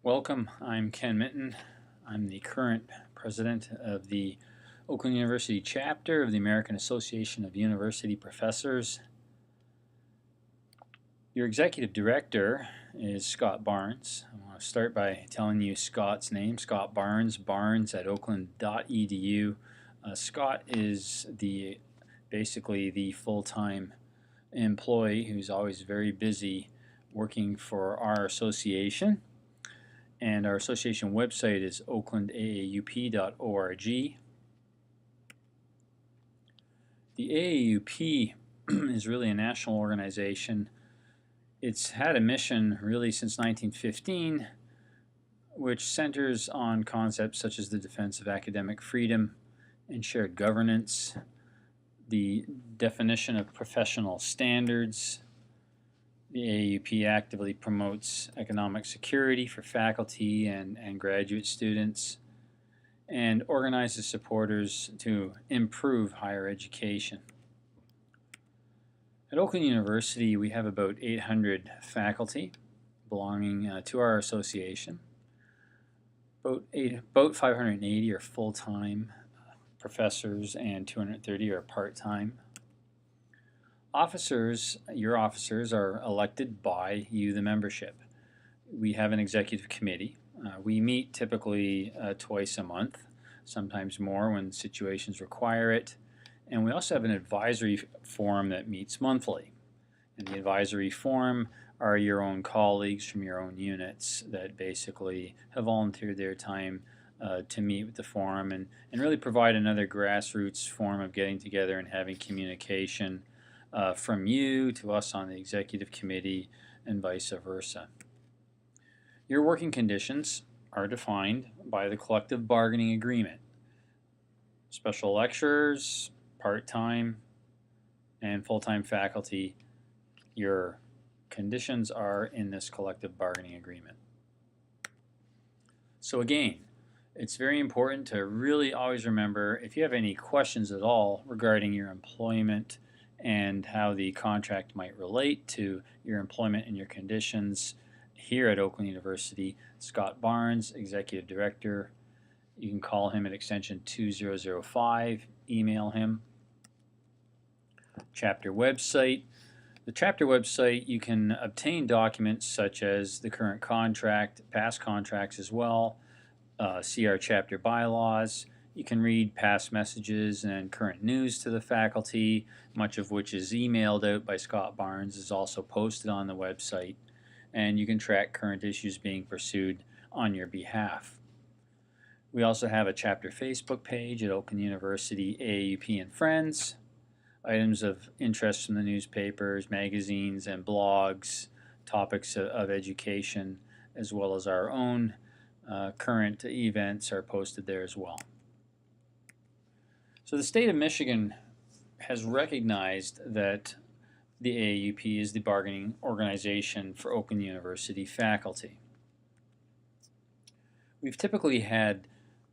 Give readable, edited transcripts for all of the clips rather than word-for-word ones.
Welcome, I'm Ken Minton. I'm the current president of the Oakland University chapter of the American Association of University Professors. Your executive director is Scott Barnes. I want to start by telling you Scott's name, Scott Barnes, barnes@oakland.edu. Scott is basically the full-time employee who's always very busy working for our association. And our association website is oaklandAAUP.org. The AAUP is really a national organization. It's had a mission really since 1915, which centers on concepts such as the defense of academic freedom and shared governance, the definition of professional standards. The AUP actively promotes economic security for faculty and graduate students and organizes supporters to improve higher education. At Oakland University, we have about 800 faculty belonging to our association. About 580 are full-time professors and 230 are part-time. Your officers are elected by you, the membership. We have an executive committee. We meet typically twice a month, sometimes more when situations require it. And we also have an advisory forum that meets monthly. And the advisory forum are your own colleagues from your own units that basically have volunteered their time to meet with the forum and really provide another grassroots form of getting together and having communication from you to us on the executive committee and vice versa. Your working conditions are defined by the collective bargaining agreement. Special lecturers, part-time, and full-time faculty, your conditions are in this collective bargaining agreement. So again, it's very important to really always remember if you have any questions at all regarding your employment and how the contract might relate to your employment and your conditions here at Oakland University, Scott Barnes, Executive Director. You can call him at extension 2005, email him. Chapter website. The chapter website, you can obtain documents such as the current contract, past contracts as well, see our chapter bylaws. You can read past messages and current news to the faculty, much of which is emailed out by Scott Barnes, is also posted on the website, and you can track current issues being pursued on your behalf. We also have a chapter Facebook page at Oakland University AUP and Friends. Items of interest from the newspapers, magazines, and blogs, topics of education, as well as our own current events are posted there as well. So the state of Michigan has recognized that the AAUP is the bargaining organization for Oakland University faculty. We've typically had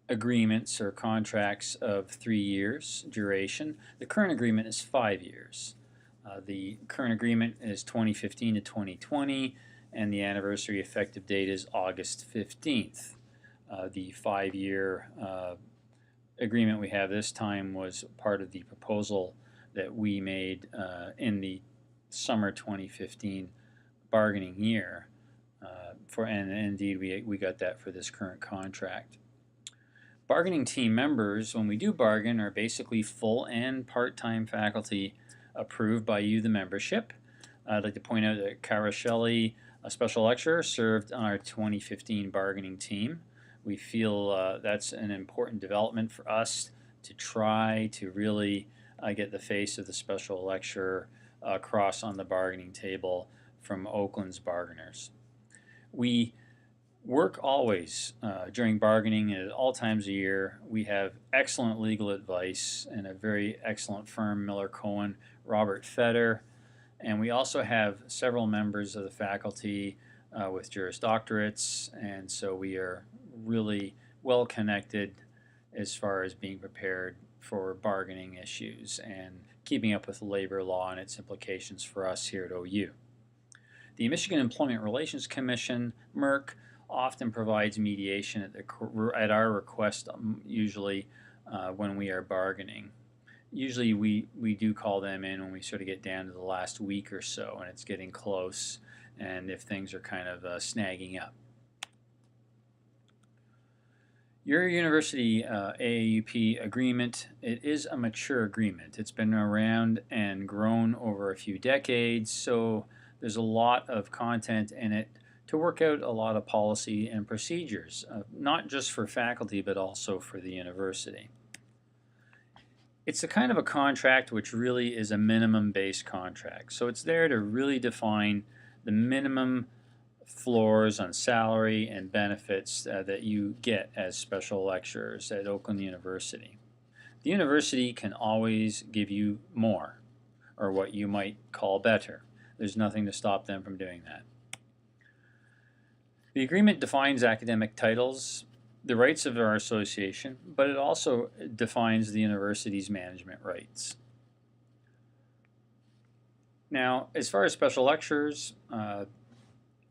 agreements or contracts of 3 years duration. The current agreement is 5 years. The current agreement is 2015 to 2020, and the anniversary effective date is August 15th. The 5-year agreement we have this time was part of the proposal that we made in the summer 2015 bargaining year, and indeed we got that for this current contract. Bargaining team members, when we do bargain, are basically full and part-time faculty approved by you, the membership. I'd like to point out that Cara Shelley, a special lecturer, served on our 2015 bargaining team. We feel that's an important development for us to try to really get the face of the special lecturer across on the bargaining table from Oakland's bargainers. We work always during bargaining and at all times of year. We have excellent legal advice and a very excellent firm, Miller Cohen, Robert Fetter, and we also have several members of the faculty with Juris Doctorates, and so we are really well connected as far as being prepared for bargaining issues and keeping up with labor law and its implications for us here at OU. The Michigan Employment Relations Commission, MERC, often provides mediation at our request, usually when we are bargaining. Usually we do call them in when we sort of get down to the last week or so and it's getting close, and if things are kind of snagging up. Your university AUP agreement, it is a mature agreement. It's been around and grown over a few decades, so there's a lot of content in it to work out a lot of policy and procedures, not just for faculty but also for the university. It's a kind of a contract which really is a minimum-based contract, so it's there to really define the minimum floors on salary and benefits that you get as special lecturers at Oakland University. The university can always give you more, or what you might call better. There's nothing to stop them from doing that. The agreement defines academic titles, the rights of our association, but it also defines the university's management rights. Now, as far as special lecturers,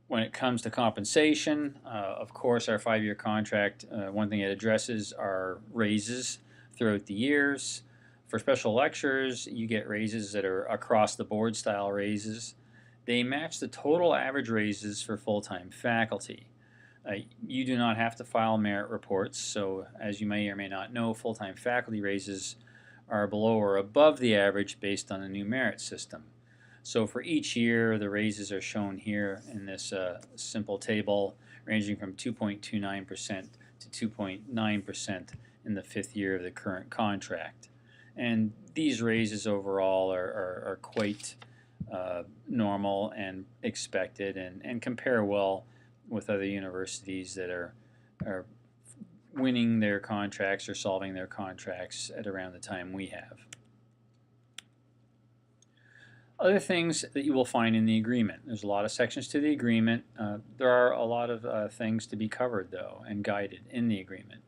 when it comes to compensation, of course, our 5-year contract, one thing it addresses are raises throughout the years. For special lecturers, you get raises that are across-the-board style raises. They match the total average raises for full-time faculty. You do not have to file merit reports, so as you may or may not know, full-time faculty raises are below or above the average based on the new merit system. So for each year, the raises are shown here in this simple table, ranging from 2.29% to 2.9% in the 5th year of the current contract. And these raises overall are quite normal and expected and compare well with other universities that are winning their contracts or solving their contracts at around the time we have. Other things that you will find in the agreement. There's a lot of sections to the agreement. There are a lot of things to be covered, though, and guided in the agreement.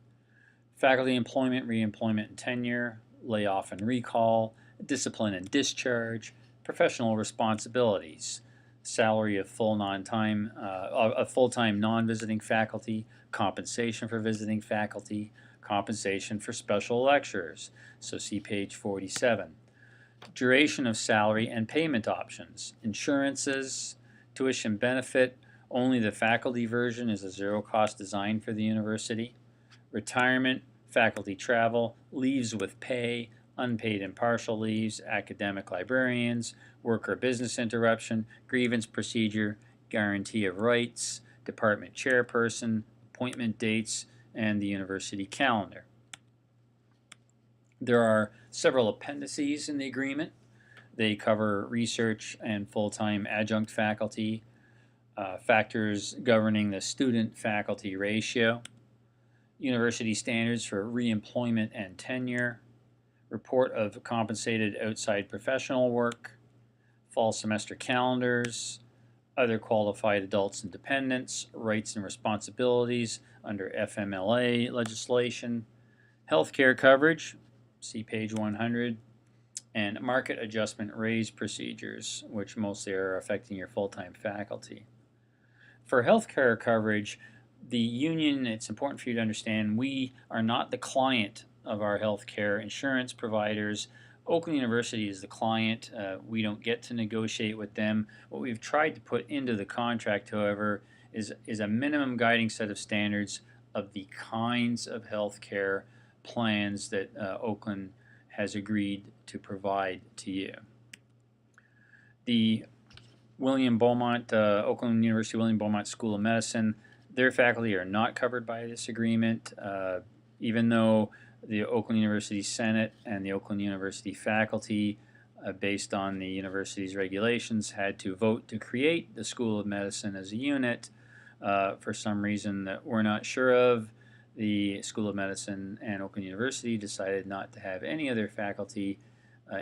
Faculty employment, reemployment and tenure, layoff and recall, discipline and discharge, professional responsibilities, salary of full-time non-visiting faculty, compensation for visiting faculty, compensation for special lecturers. So see page 47. Duration of salary and payment options, insurances, tuition benefit, only the faculty version is a zero-cost design for the university, retirement, faculty travel, leaves with pay, unpaid and partial leaves, academic librarians, work or business interruption, grievance procedure, guarantee of rights, department chairperson, appointment dates, and the university calendar. There are several appendices in the agreement. They cover research and full-time adjunct faculty, factors governing the student-faculty ratio, university standards for reemployment and tenure, report of compensated outside professional work, fall semester calendars, other qualified adults and dependents, rights and responsibilities under FMLA legislation, healthcare coverage, see page 100, and market adjustment raise procedures, which mostly are affecting your full-time faculty. For healthcare coverage, the union, it's important for you to understand, we are not the client of our healthcare insurance providers. Oakland University is the client. We don't get to negotiate with them. What we've tried to put into the contract, however, is a minimum guiding set of standards of the kinds of healthcare plans that Oakland has agreed to provide to you. The Oakland University William Beaumont School of Medicine, their faculty are not covered by this agreement, even though the Oakland University Senate and the Oakland University faculty, based on the university's regulations, had to vote to create the School of Medicine as a unit. For some reason that we're not sure of, the School of Medicine and Oakland University decided not to have any other faculty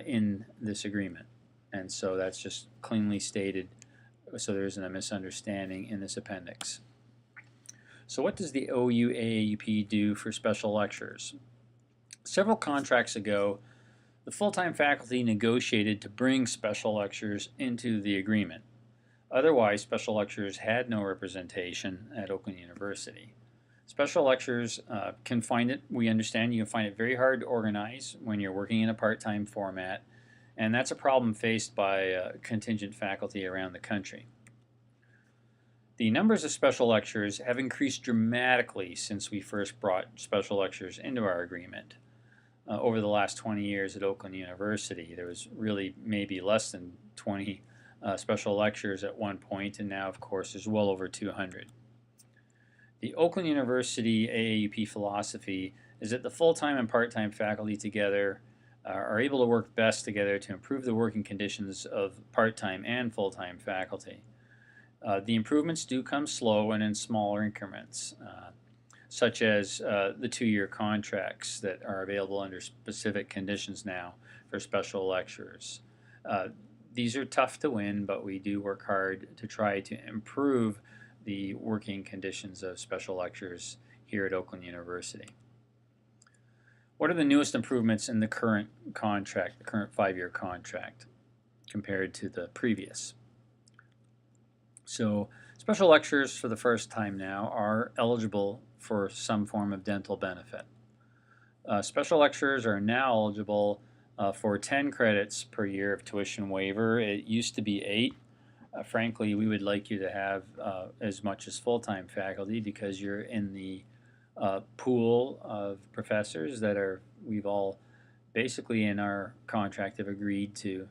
in this agreement. And so that's just cleanly stated, so there isn't a misunderstanding in this appendix. So what does the OU AAUP do for special lecturers? Several contracts ago, the full-time faculty negotiated to bring special lecturers into the agreement. Otherwise, special lecturers had no representation at Oakland University. Special lectures can find it, we understand, you can find it very hard to organize when you're working in a part-time format, and that's a problem faced by contingent faculty around the country. The numbers of special lectures have increased dramatically since we first brought special lectures into our agreement. Over the last 20 years at Oakland University, there was really maybe less than 20 special lectures at one point, and now, of course, there's well over 200. The Oakland University AAUP philosophy is that the full-time and part-time faculty together are able to work best together to improve the working conditions of part-time and full-time faculty. The improvements do come slow and in smaller increments, such as the 2-year contracts that are available under specific conditions now for special lecturers. These are tough to win, but we do work hard to try to improve the working conditions of special lecturers here at Oakland University. What are the newest improvements in the current contract, the current 5-year contract, compared to the previous? So, special lecturers for the first time now are eligible for some form of dental benefit. Special lecturers are now eligible for 10 credits per year of tuition waiver. It used to be 8. Frankly, we would like you to have as much as full-time faculty because you're in the pool of professors that we've all basically in our contract have agreed to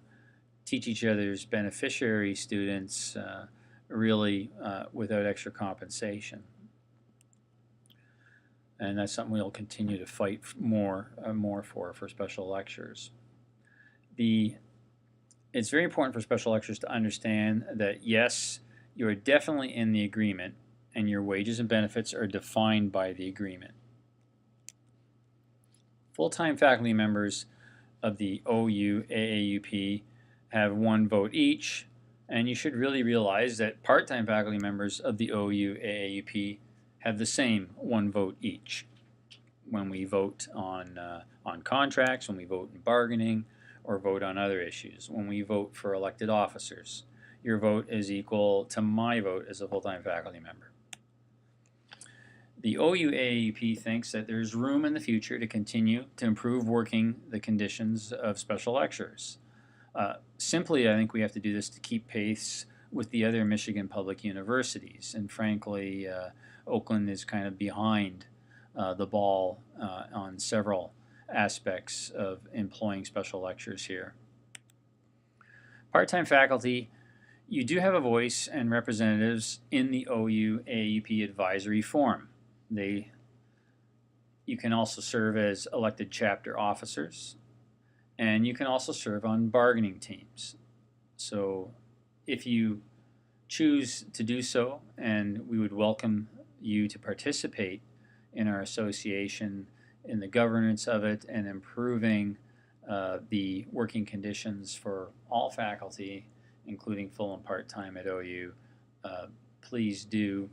teach each other's beneficiary students really without extra compensation. And that's something we'll continue to fight more for special lectures. It's very important for special lecturers to understand that yes, you are definitely in the agreement and your wages and benefits are defined by the agreement. Full-time faculty members of the OU AAUP have 1 vote each, and you should really realize that part-time faculty members of the OU AAUP have the same 1 vote each when we vote on contracts, when we vote in bargaining, or vote on other issues. When we vote for elected officers, your vote is equal to my vote as a full-time faculty member. The OU AAUP thinks that there's room in the future to continue to improve working the conditions of special lecturers. Simply, I think we have to do this to keep pace with the other Michigan public universities, and frankly, Oakland is kind of behind the ball on several aspects of employing special lecturers here. Part-time faculty, you do have a voice and representatives in the OU AAUP advisory forum. You can also serve as elected chapter officers, and you can also serve on bargaining teams. So if you choose to do so, and we would welcome you to participate in our association in the governance of it and improving the working conditions for all faculty, including full and part-time at OU, please do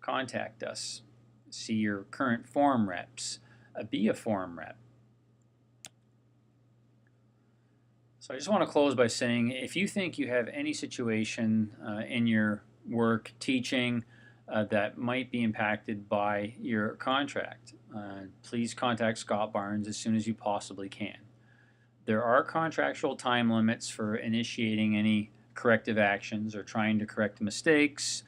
contact us. See your current forum reps. Be a forum rep. So I just want to close by saying if you think you have any situation in your work teaching that might be impacted by your contract, please contact Scott Barnes as soon as you possibly can. There are contractual time limits for initiating any corrective actions or trying to correct mistakes.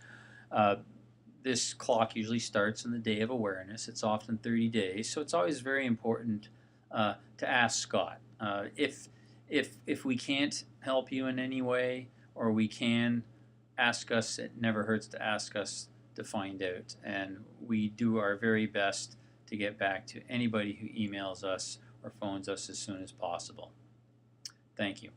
This clock usually starts on the day of awareness. It's often 30 days, so it's always very important to ask Scott. If we can't help you in any way, or we can, ask us. It never hurts to ask us to find out, and we do our very best to get back to anybody who emails us or phones us as soon as possible. Thank you.